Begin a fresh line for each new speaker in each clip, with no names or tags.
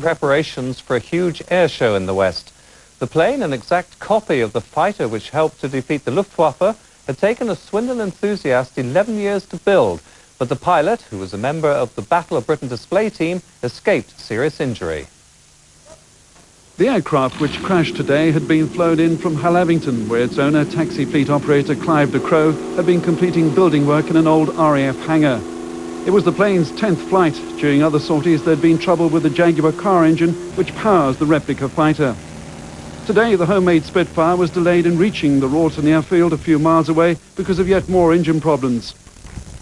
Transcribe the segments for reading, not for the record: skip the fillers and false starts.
Preparations for a huge air show in the West. The plane, an exact copy of the fighter which helped to defeat the Luftwaffe, had taken a Swindon enthusiast 11 years to build, but the pilot, who was a member of the Battle of Britain display team, escaped serious injury.
The aircraft which crashed today had been flown in from Hallavington, where its owner, taxi fleet operator Clive de Cros, had been completing building work in an old RAF hangar. It was the plane's 10th flight. During other sorties, there'd been trouble with the Jaguar car engine, which powers the Replica fighter. Today, the homemade Spitfire was delayed in reaching the Rawton airfield a few miles away because of yet more engine problems.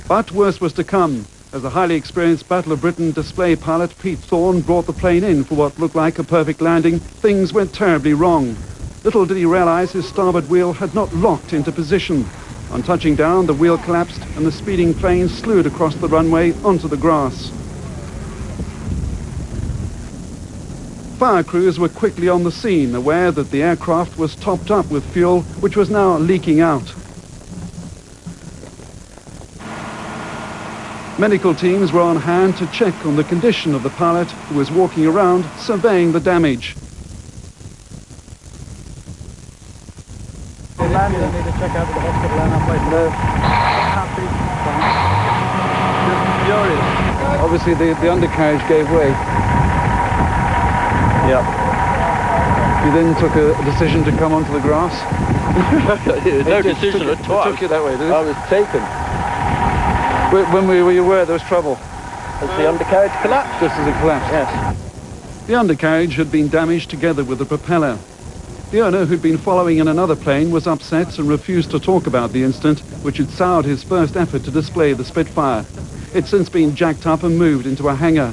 But worse was to come. As the highly experienced Battle of Britain display pilot Pete Thorne brought the plane in for what looked like a perfect landing, things went terribly wrong. Little did he realize his starboard wheel had not locked into position. On touching down, the wheel collapsed and the speeding plane slewed across the runway onto the grass. Fire crews were quickly on the scene, aware that the aircraft was topped up with fuel, which was now leaking out. Medical teams were on hand to check on the condition of the pilot, who was walking around surveying the damage.
Need to check out the hospital and our place.
Furious. Obviously the undercarriage gave way.
Yep.
You then took a decision to come onto the grass?
No decision at all.
It took you that way, did it?
I was taken.
When were you aware there was trouble?
As the undercarriage collapsed?
Just as it collapsed?
Yes.
The undercarriage had been damaged together with the propeller. The owner, who'd been following in another plane, was upset and refused to talk about the incident, which had soured his first effort to display the Spitfire. It's since been jacked up and moved into a hangar.